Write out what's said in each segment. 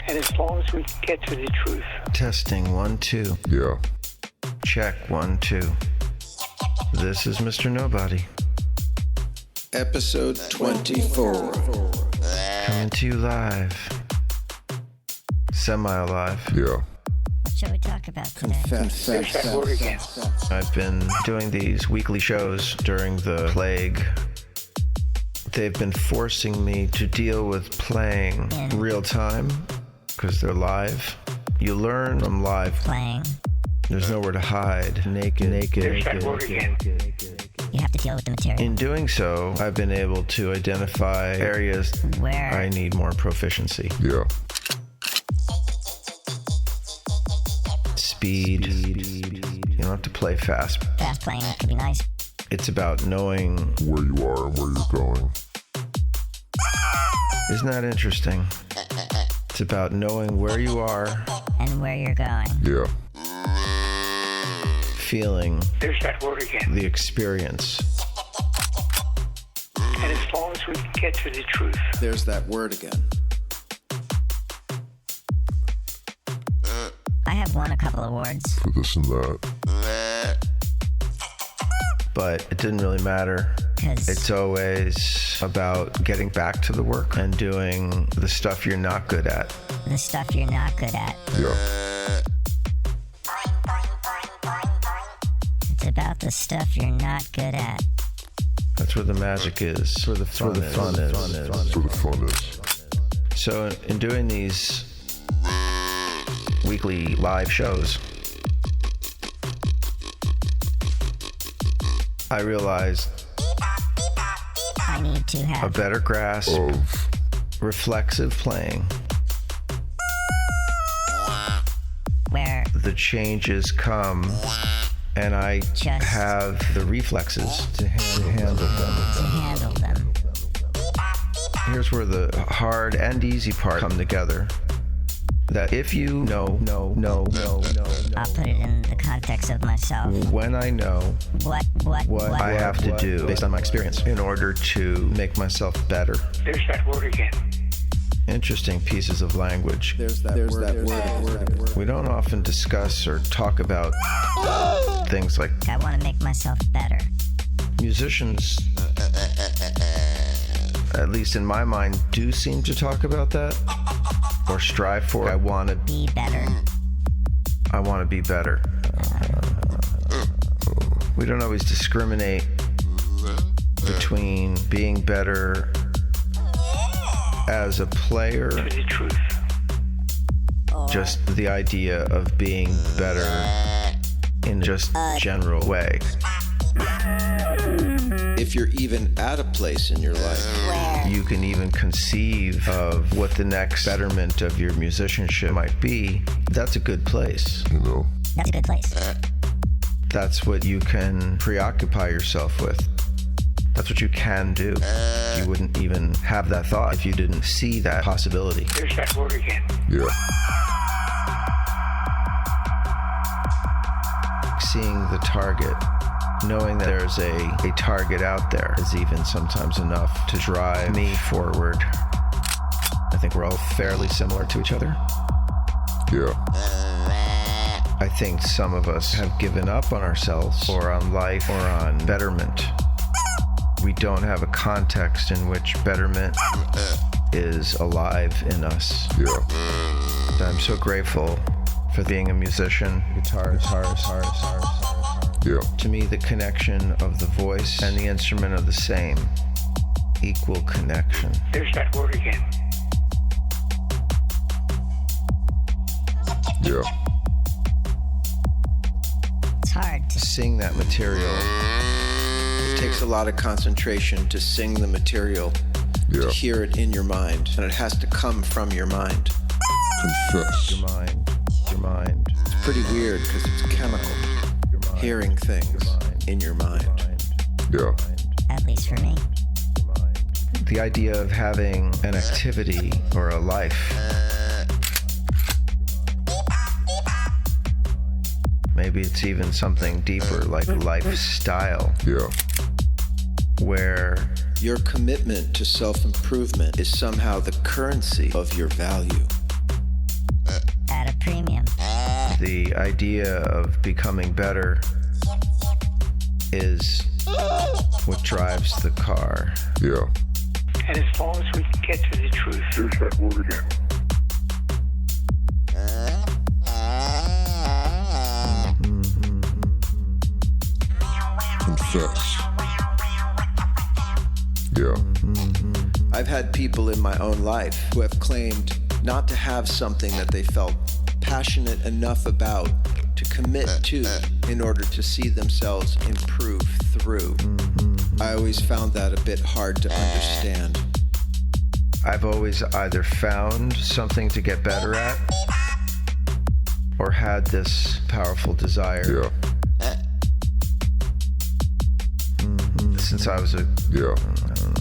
And as long as we can get to the truth. Testing 1, 2. Yeah. Check 1, 2. This is Mr. Nobody. Episode 24. Coming to you live. Semi-alive. Yeah. What shall we talk about today? There's that word again. I've been doing these weekly shows during the plague. They've been forcing me to deal with playing real time because they're live. You learn from live. Playing. There's nowhere to hide. Naked. There's that word again. You have to deal with the material. In doing so, I've been able to identify areas Where I need more proficiency. Yeah. Speed. You don't have to play fast. fast playing could be nice. It's about knowing. Where you are and where you're going. Isn't that interesting? It's about knowing where you are, And where you're going. Yeah. feeling There's that word again. the experience. And as long as we can get to the truth. There's that word again. I have won a couple awards. For this and that. But it didn't really matter. Because It's always about getting back to the work and doing the stuff you're not good at. the stuff you're not good at. Yeah. It's about the stuff you're not good at. That's where the magic is. That's where the fun is. So the fun is. So in doing these weekly live shows, I realized I need to a have better grasp Of. reflexive playing. where The changes come and I Just have the reflexes to handle them. to handle them. Here's where the hard and easy part come together. That if you know, I'll put it in the context of myself. when I know What what I have to do based on my experience in order to make myself better. There's that word again. Interesting pieces of language. There's that word. We don't often discuss or talk about things like I want to make myself better. musicians, at least in my mind, do seem to talk about that or strive for. I want to Be better. be better. We don't always discriminate between being better as a player, To the truth. just the idea of being better in just general way. If you're even at a place in your life, You can even conceive of what the next betterment of your musicianship might be. That's a good place. You know. That's a good place. That's what you can preoccupy yourself with. That's what you can do. You wouldn't even have that thought if you didn't see that possibility. There's that word again. Yeah. Seeing the target, knowing that there's a target out there is even sometimes enough to drive me forward. I think we're all fairly similar to each other. Yeah. I think some of us have given up on ourselves or on life or on betterment. We don't have a context in which betterment is alive in us. Yeah. I'm so grateful for being a musician, guitarist. Yeah. To me, the connection of the voice and the instrument are the same. Equal connection. There's that word again. Yeah. It's hard to Sing that material. it takes a lot of concentration to sing the material, Yeah. to hear it in your mind, and it has to come from your mind. Confess. Your mind. It's pretty weird because it's chemical. Your mind. Hearing things in your mind. Yeah. at least for me. The idea of having an activity or a life. Maybe it's even something deeper like lifestyle, Yeah. where Your commitment to self-improvement is somehow the currency of your value. the idea of becoming better is what drives the car. Yeah. And as long as we can get to the truth, There's that word again. Confess. Yeah. I've had people in my own life who have claimed not to have something that they felt passionate enough about to commit to in order to see themselves improve through. I always found that a bit hard to understand. I've always either found something to get better at or had this powerful desire. Yeah. Since I was a Yeah.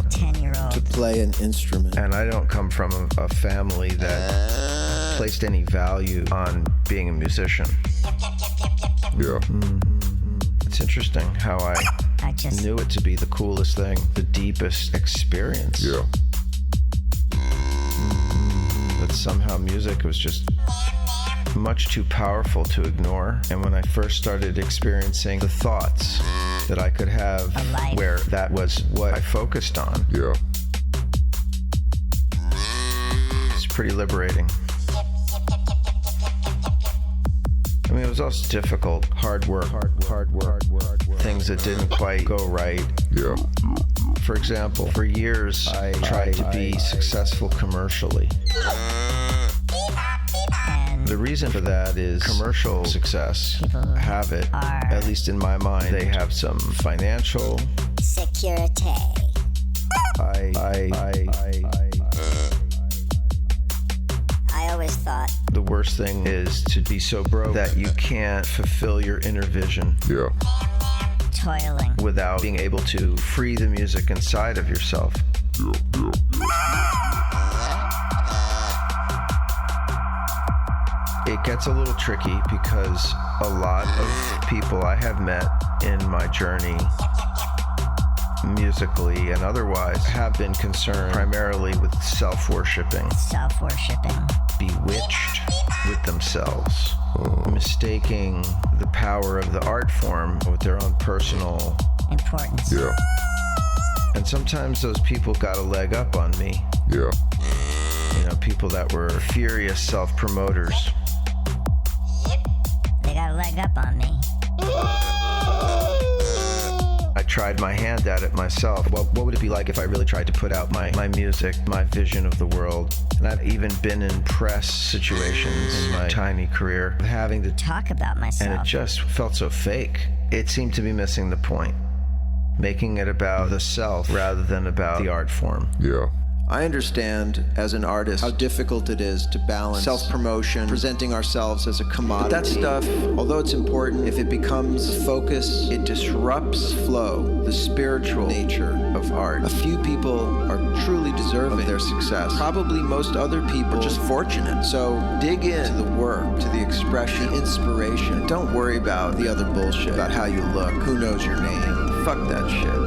10-year-old. To play an instrument. and I don't come from a family that placed any value on being a musician. Yeah. It's interesting how I just knew it to be the coolest thing, the deepest experience. Yeah. But somehow music was just much too powerful to ignore. And when I first started experiencing the thoughts that I could have Alive. where that was what I focused on, Yeah. it's pretty liberating. I mean, it was also difficult, hard work, things that didn't quite go right. Yeah. For example, for years, I tried to be successful commercially. and The reason for that is commercial success People have it, are- at least in my mind, they have some financial, security. I always thought the worst thing is to be so broke that you can't fulfill your inner vision Yeah. toiling. without being able to free the music inside of yourself. It gets a little tricky because a lot of people I have met in my journey, musically and otherwise, have been concerned primarily with self-worshiping, Self-worshipping. bewitched with themselves, mistaking the power of the art form with their own personal. Importance. Yeah. And sometimes those people got a leg up on me. Yeah. You know, people that were furious self-promoters. They got a leg up on me. I tried my hand at it myself. Well, what would it be like if I really tried to put out my music, my vision of the world? And I've even been in press situations in my tiny career, having to, Talk about and it myself. just felt so fake. It seemed to be missing the point, making it about the self rather than about the art form. Yeah. I understand, as an artist, how difficult it is to balance self-promotion, presenting ourselves as a commodity. But that stuff, although it's important, if it becomes the focus, it disrupts flow, the spiritual nature of art. A few people are truly deserving of their success. Probably most other people are just fortunate. So dig into the work, to the expression, the inspiration. And don't worry about the other bullshit, about how you look, who knows your name. Fuck that shit.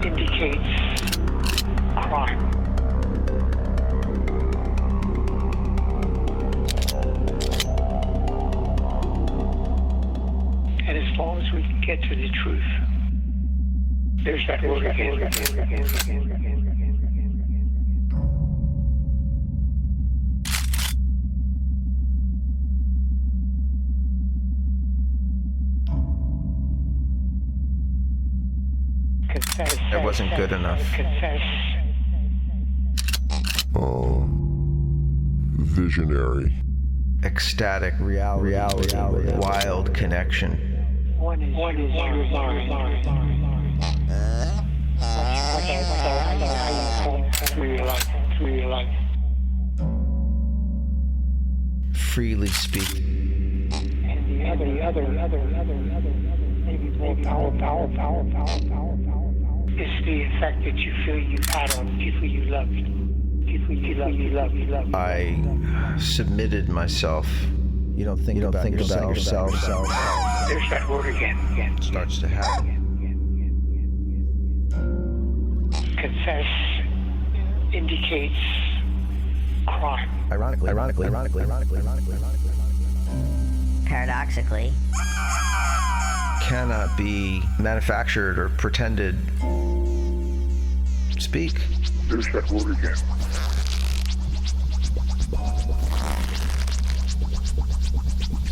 indicates crime. And as long as we can get to the truth, there's that word again. wasn't good enough. Confess. Visionary. Ecstatic reality, wild connection. One is your mind. Through your life. Freely speak. And the other, maybe more powerful, is the effect that you feel you had on people you loved. People you love. I submitted myself. You don't think about yourself. There's that word again. Starts to happen. Confess indicates crime. Ironically. Paradoxically, Cannot be manufactured or pretended. Speak. There's that word again.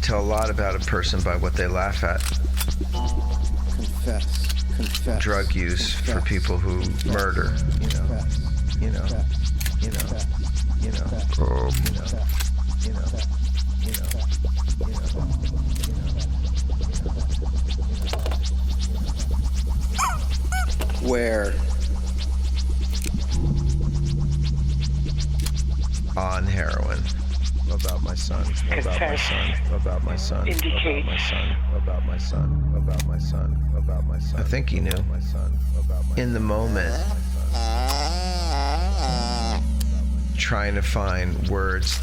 Tell a lot about a person by what they laugh at. Confess. Drug use for people who murder. Where? On heroin. About my son. About my son. About my son. Indicate. About my son. About my son. About my son. I think he knew. In the moment, trying to find words.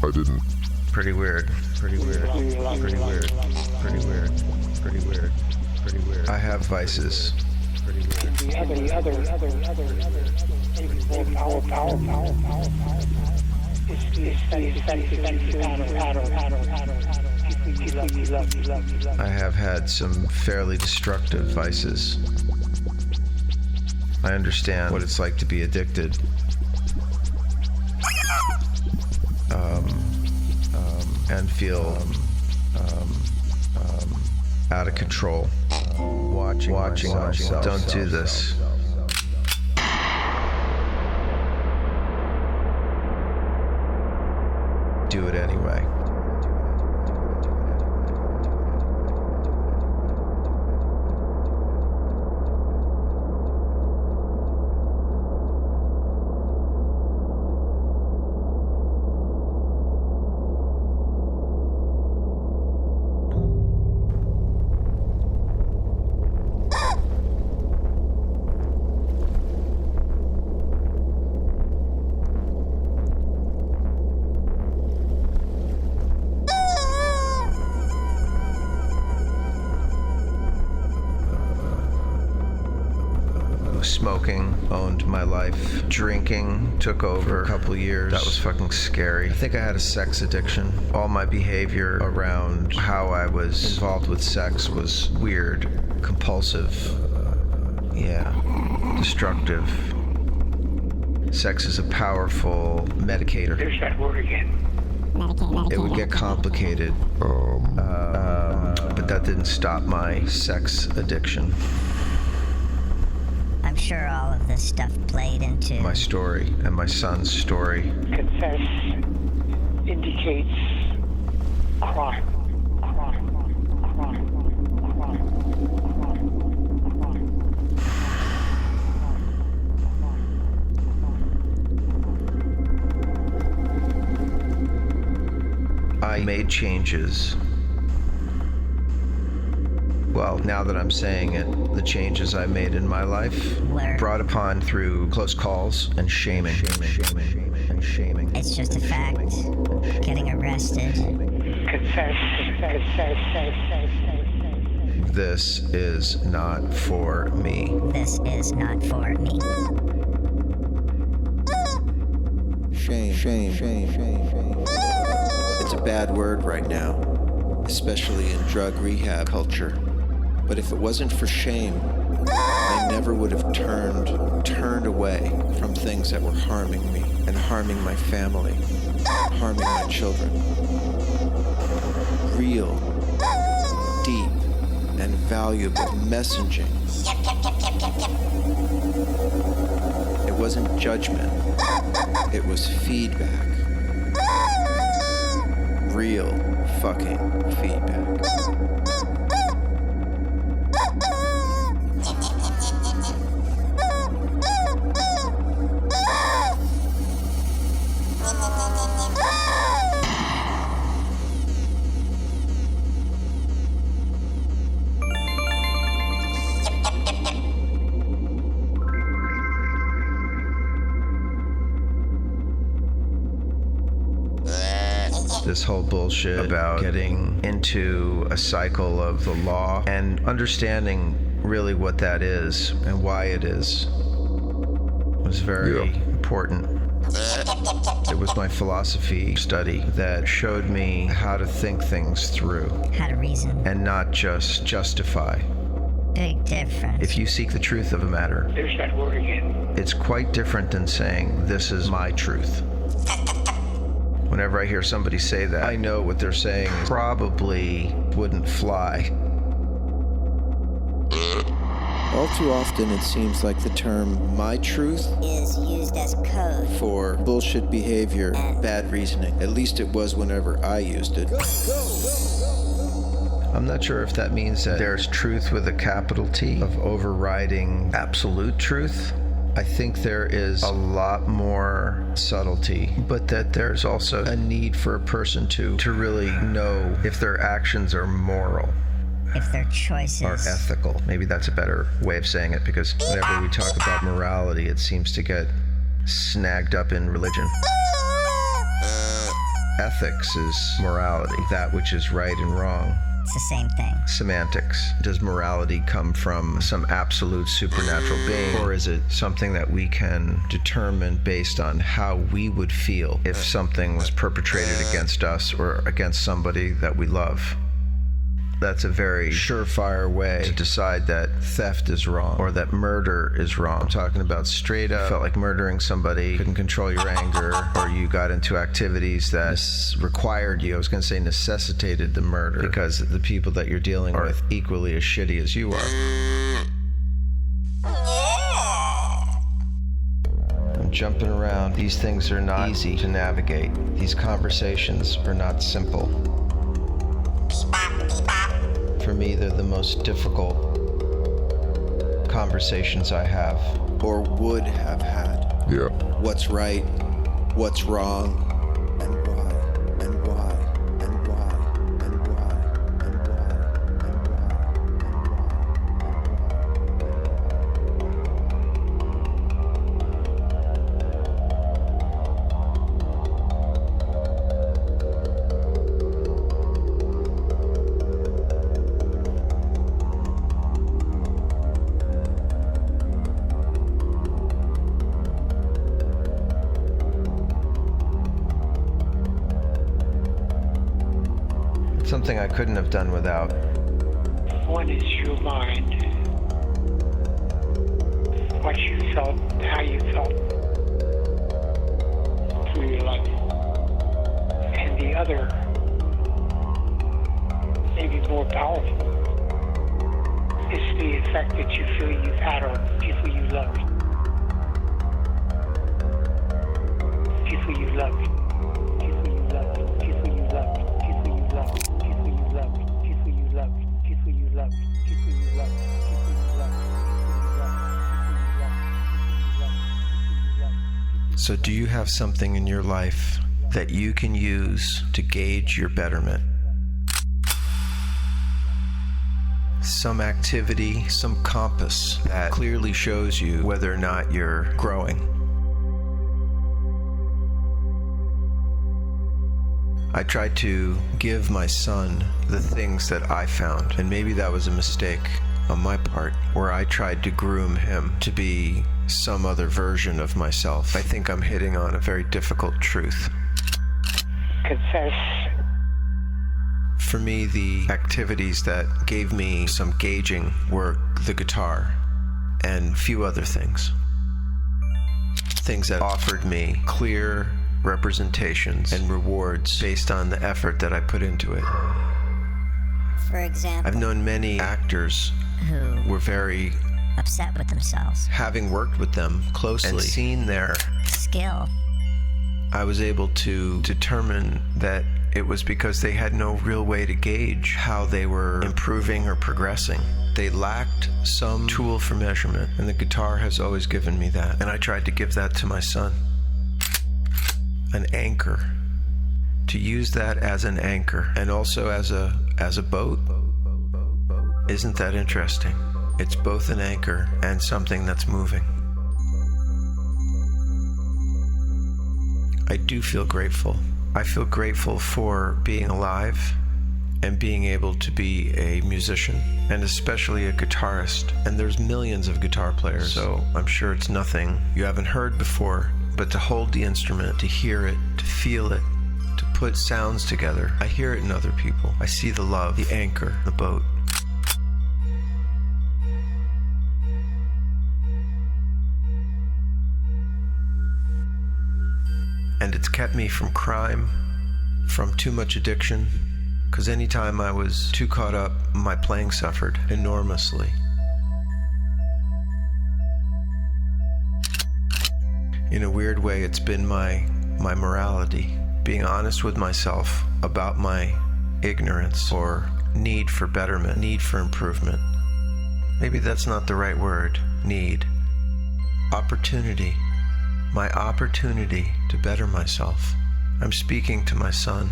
I didn't. Pretty weird. I have vices. The other, maybe more powerful. Is the effect that you love. I have had some fairly destructive vices. I understand what it's like to be addicted. And feel out of control. Watching myself. Don't do this. Do it anyway. Smoking owned my life. Drinking took over a couple years. That was fucking scary. I think I had a sex addiction. All my behavior around how I was involved with sex was weird, compulsive, destructive. Sex is a powerful medicator. There's that word again. It would get complicated, but that didn't stop my sex addiction. I'm sure all of this stuff played into My story and my son's story. Confess indicates crime. I made changes. Well, now that I'm saying it, the changes I made in my life brought upon through close calls and shaming. It's just a fact. Getting arrested. Confess. This is not for me. This is not for me. Shame. It's a bad word right now, especially in drug rehab culture. But if it wasn't for shame, I never would have turned away from things that were harming me and harming my family, harming my children. Real, deep, and valuable messaging It wasn't judgment. It was feedback. Real fucking feedback. This whole bullshit about getting into a cycle of the law and understanding really what that is and why it is was very important. It was my philosophy study that showed me how to think things through. How to reason. And not just justify. Big difference. If you seek the truth of a matter, There's that word again. it's quite different than saying, this is my truth. Whenever I hear somebody say that, I know what they're saying probably wouldn't fly. All too often it seems like the term "my truth" Is used as code. for bullshit behavior, bad reasoning. At least it was whenever I used it. I'm not sure if that means that there's truth with a capital T of overriding absolute truth. I think there is a lot more subtlety, but that there's also a need for a person to really know if their actions are moral. If their choices Or ethical. Maybe that's a better way of saying it, because whenever we talk about morality, it seems to get snagged up in religion. Ethics is morality, that which is right and wrong. It's the same thing. Semantics. Does morality come from some absolute supernatural being, or is it something that we can determine based on how we would feel if something was perpetrated against us or against somebody that we love? That's a very surefire way to decide that theft is wrong or that murder is wrong. I'm talking about straight up, felt like murdering somebody, couldn't control your anger, or you got into activities that required you, I was going to say necessitated the murder, because the people that you're dealing with are equally as shitty as you are. I'm jumping around. These things are not easy to navigate. These conversations are not simple. For me, they're the most difficult conversations I have. Or would have had. Yeah. What's right, what's wrong, and why, and why, and why, and why, and why, Something I couldn't have done without. One is your mind. What you felt, how you felt through your life. And the other, maybe more powerful, is the effect that you feel you've had on people you loved. People you loved. People you loved. People you loved. People you loved. People you loved. People you loved. People you loved. People you loved. So do you have something in your life that you can use to gauge your betterment? Some activity, some compass that clearly shows you whether or not you're growing. I tried to give my son the things that I found, and maybe that was a mistake on my part, where I tried to groom him to be some other version of myself. I think I'm hitting on a very difficult truth. Confess. For me, the activities that gave me some gauging were the guitar and a few other things. Things that offered me clear representations and rewards based on the effort that I put into it. For example, I've known many actors who were very upset with themselves. Having worked with them closely and seen their skill, I was able to determine that it was because they had no real way to gauge how they were improving or progressing. They lacked some tool for measurement, and the guitar has always given me that. And I tried to give that to my son. An anchor. To use that as an anchor and also as a boat. Isn't that interesting? It's both an anchor and something that's moving. I do feel grateful. I feel grateful for being alive and being able to be a musician, and especially a guitarist. And there's millions of guitar players, so I'm sure it's nothing you haven't heard before, but to hold the instrument, to hear it, to feel it, to put sounds together. I hear it in other people. I see the love, the anchor, the boat. And it's kept me from crime, from too much addiction, because anytime I was too caught up, my playing suffered enormously. In a weird way, it's been my morality, being honest with myself about my ignorance or need for betterment, need for improvement. Maybe that's not the right word, need. Opportunity. My opportunity to better myself. I'm speaking to my son.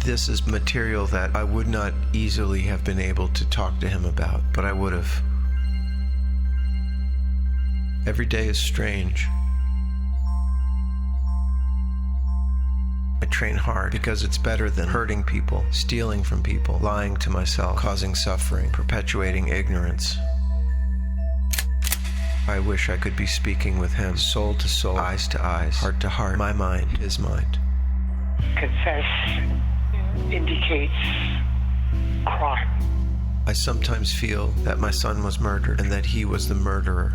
This is material that I would not easily have been able to talk to him about, but I would have. Every day is strange. I train hard because it's better than hurting people, stealing from people, lying to myself, causing suffering, perpetuating ignorance. I wish I could be speaking with him, soul to soul, eyes to eyes, heart to heart, my mind, his mind. Confess indicates crime. I sometimes feel that my son was murdered and that he was the murderer.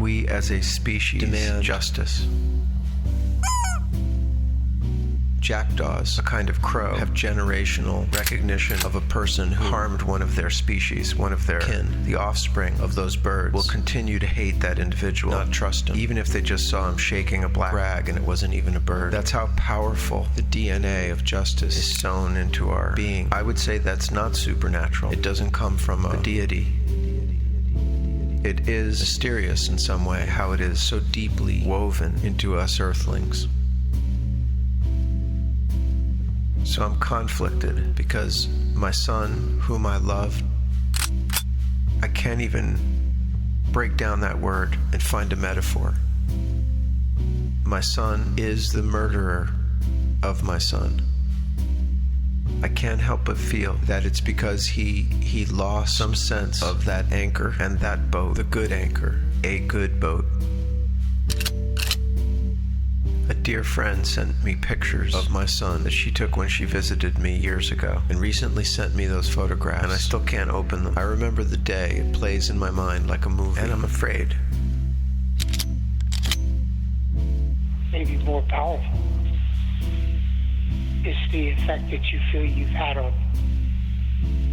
We as a species demand justice. Jackdaws, a kind of crow, have generational recognition of a person who harmed one of their species, one of their kin. The offspring of those birds will continue to hate that individual, not trust him, even if they just saw him shaking a black rag and it wasn't even a bird. That's how powerful the DNA of justice is sewn into our being. I would say that's not supernatural. It doesn't come from a deity. It is mysterious in some way, how it is so deeply woven into us earthlings. So I'm conflicted because my son, whom I love, I can't even break down that word and find a metaphor. My son is the murderer of my son. I can't help but feel that it's because he lost some sense of that anchor and that boat, the good anchor, a good boat. A dear friend sent me pictures of my son that she took when she visited me years ago, and recently sent me those photographs, and I still can't open them. I remember the day. It plays in my mind like a movie, and I'm afraid. Maybe more powerful is the effect that you feel you've had on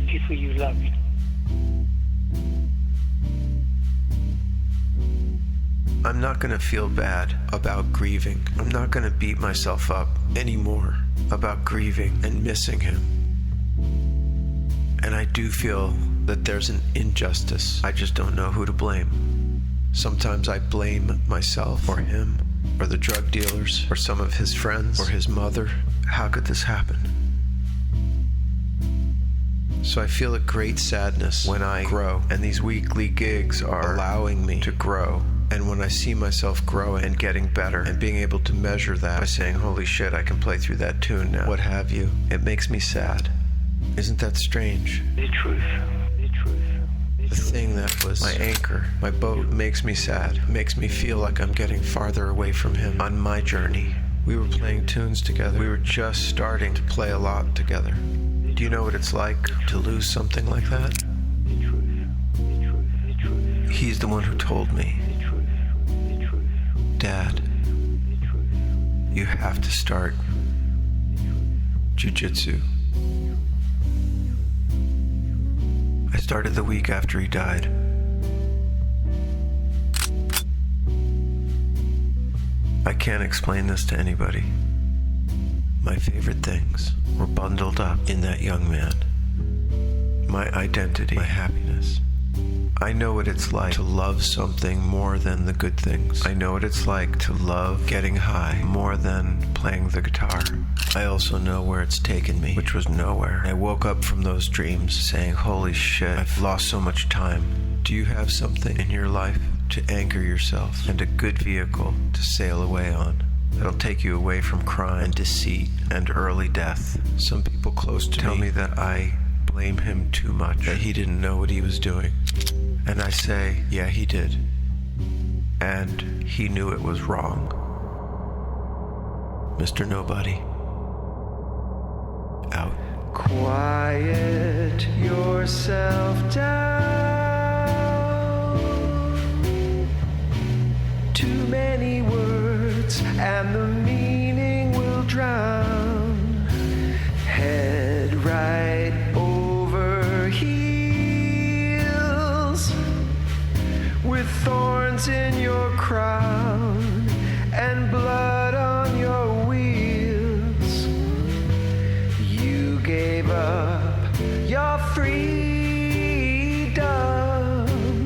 people you loved. I'm not going to feel bad about grieving. I'm not going to beat myself up anymore about grieving and missing him. And I do feel that there's an injustice. I just don't know who to blame. Sometimes I blame myself or him or the drug dealers or some of his friends or his mother. How could this happen? So I feel a great sadness when I grow, and these weekly gigs are allowing me to grow. And when I see myself growing and getting better and being able to measure that by saying, holy shit, I can play through that tune now, what have you, it makes me sad. Isn't that strange? The truth. The thing that was my anchor, my boat, makes me sad, makes me feel like I'm getting farther away from him on my journey. We were playing tunes together. We were just starting to play a lot together. Do you know what it's like to lose something like that? He's the one who told me, Dad, you have to start jiu-jitsu. started the week after he died. I can't explain this to anybody. My favorite things were bundled up in that young man. My identity, my happiness. I know what it's like to love something more than the good things. I know what it's like to love getting high more than playing the guitar. I also know where it's taken me, which was nowhere. I woke up from those dreams saying, holy shit, I've lost so much time. Do you have something in your life to anchor yourself and a good vehicle to sail away on that'll take you away from crime and deceit and early death? Some people close to me tell me that I blame him too much, that he didn't know what he was doing. And I say, yeah, he did. And he knew it was wrong. Mr. Nobody. Out. Quiet yourself down. Too many words and the meaning will drown. Head right over heels, with thorns in your crown and blood on your wheels. You gave up your freedom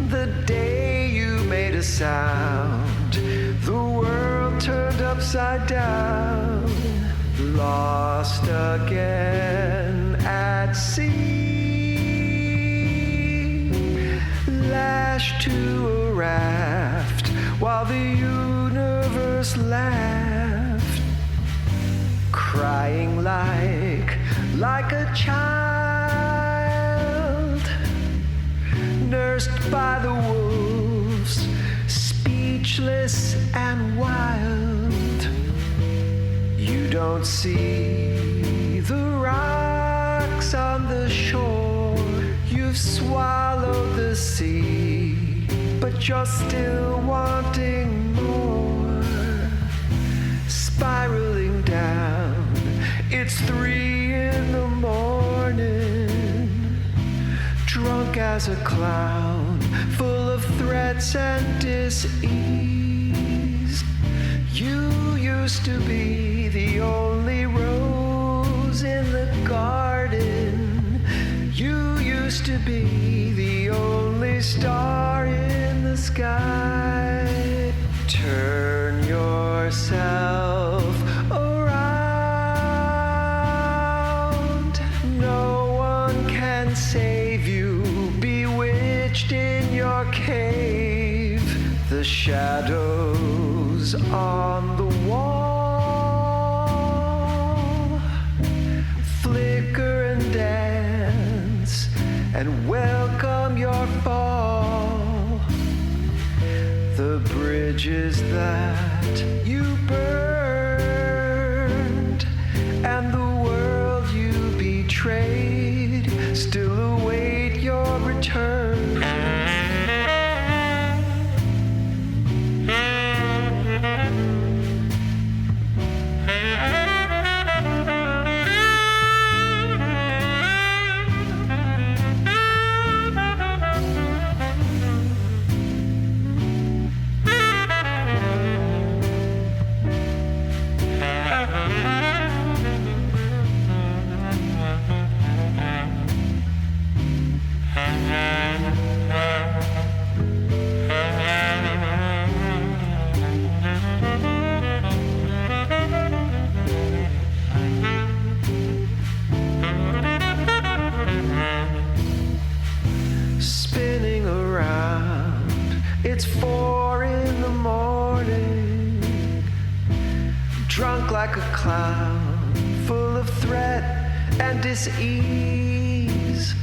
the day you made a sound. The world turned upside down, lost again at sea, lashed to a raft while the universe laughed, crying like a child, nursed by the wolves, speechless and wild. You don't see the rocks on the shore. You've swallowed the sea, but you're still wanting more. Spiraling down, it's 3 in the morning, drunk as a clown, full of threats and dis-ease. You used to be the only rose in the garden. You used to be the only star in the sky. Turn yourself around. No one can save you, bewitched in your cave. The shadows on the wall flicker and dance and welcome your fall. The bridges that you burned and the world you betrayed still await your return. Spinning around, it's 4 in the morning, drunk like a clown, full of threat and dis-ease.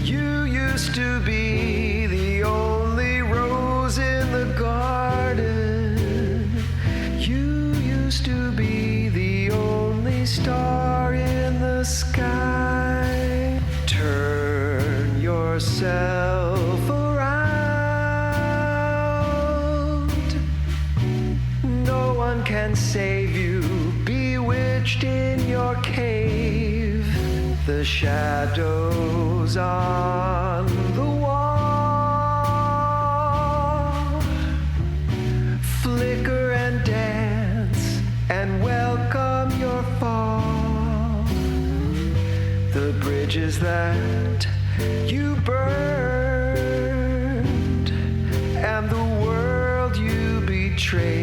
You used to be the only rose in the garden. You used to be the only star in the sky. Turn yourself around. No one can save you, bewitched in your cave. The shadows on the the bridges that you burned, and the world you betrayed.